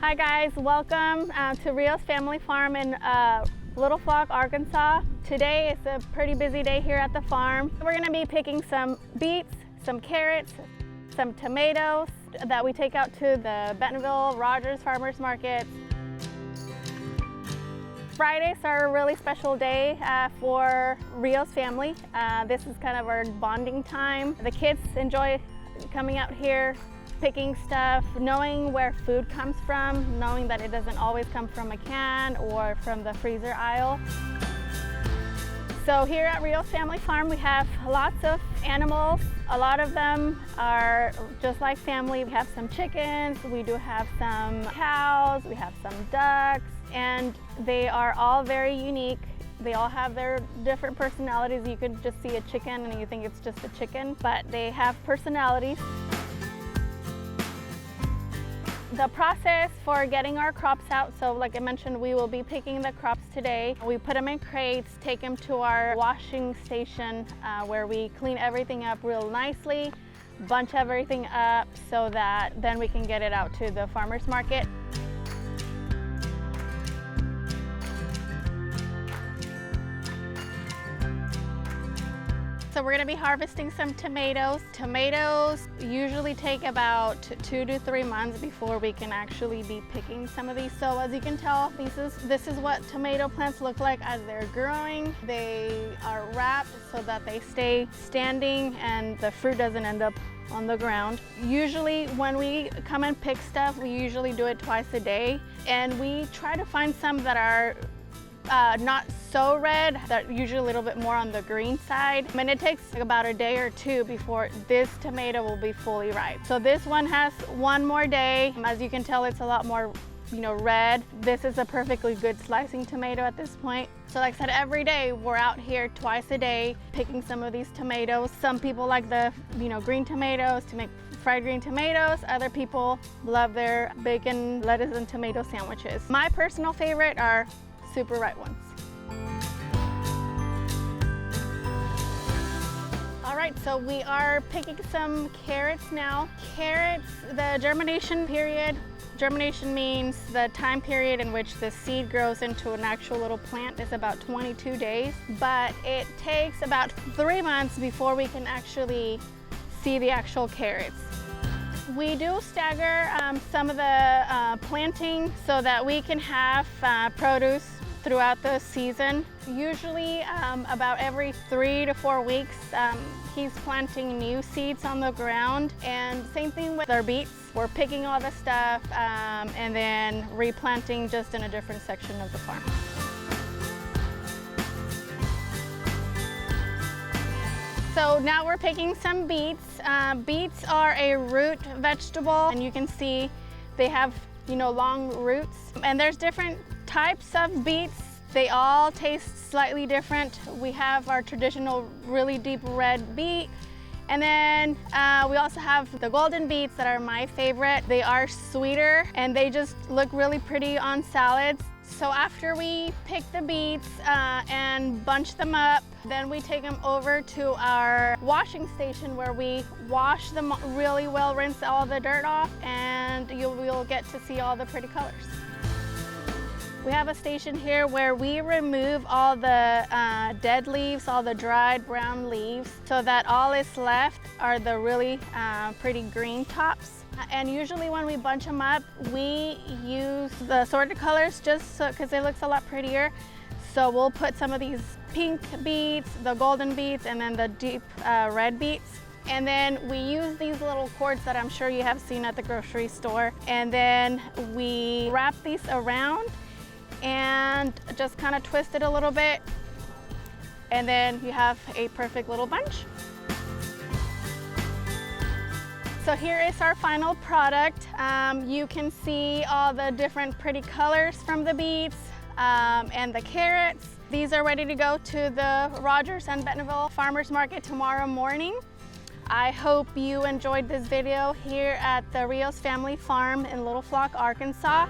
Hi guys, welcome to Rios Family Farm in Little Flock, Arkansas. Today is a pretty busy day here at the farm. We're going to be picking some beets, some carrots, some tomatoes that we take out to the Bentonville, Rogers Farmers Market. Fridays are a really special day for Rios family. This is kind of our bonding time. The kids enjoy coming out here, picking stuff, knowing where food comes from, knowing that it doesn't always come from a can or from the freezer aisle. So here at Rios Family Farm, we have lots of animals. A lot of them are just like family. We have some chickens, we do have some cows, we have some ducks, and they are all very unique. They all have their different personalities. You could just see a chicken and you think it's just a chicken, but they have personalities. The process for getting our crops out, so like I mentioned, we will be picking the crops today. We put them in crates, take them to our washing station where we clean everything up real nicely, bunch everything up so that then we can get it out to the farmers market. So we're going to be harvesting some tomatoes. Tomatoes usually take about 2 to 3 months before we can actually be picking some of these. So as you can tell, this is what tomato plants look like as they're growing. They are wrapped so that they stay standing and the fruit doesn't end up on the ground. Usually when we come and pick stuff, we usually do it twice a day, and we try to find some that are not so red, that usually a little bit more on the green side. I mean, it takes about a day or two before this tomato will be fully ripe. So this one has one more day. As you can tell, it's a lot more, red. This is a perfectly good slicing tomato at this point. So like I said, every day we're out here twice a day picking some of these tomatoes. Some people like the, green tomatoes to make fried green tomatoes. Other people love their bacon, lettuce, and tomato sandwiches. My personal favorite are super ripe ones. All right, so we are picking some carrots now. Carrots, the germination period. Germination means the time period in which the seed grows into an actual little plant is about 22 days, but it takes about 3 months before we can actually see the actual carrots. We do stagger some of the planting so that we can have produce throughout the season. Usually about every 3 to 4 weeks, he's planting new seeds on the ground. And same thing with our beets. We're picking all the stuff and then replanting just in a different section of the farm. So now we're picking some beets. Beets are a root vegetable, and you can see they have, long roots. And there's different types of beets. They all taste slightly different. We have our traditional really deep red beet, and then we also have the golden beets that are my favorite. They are sweeter and they just look really pretty on salads. So after we pick the beets and bunch them up, then we take them over to our washing station where we wash them really well, rinse all the dirt off, and you'll get to see all the pretty colors. We have a station here where we remove all the dead leaves, all the dried brown leaves, so that all is left are the really pretty green tops. And usually when we bunch them up, we use the assorted colors just because it looks a lot prettier. So we'll put some of these pink beets, the golden beets, and then the deep red beets. And then we use these little cords that I'm sure you have seen at the grocery store. And then we wrap these around and just kind of twist it a little bit, and then you have a perfect little bunch. So here is our final product. You can see all the different pretty colors from the beets and the carrots. These are ready to go to the Rogers and Bentonville Farmers Market tomorrow morning. I hope you enjoyed this video here at the Rios Family Farm in Little Flock, Arkansas.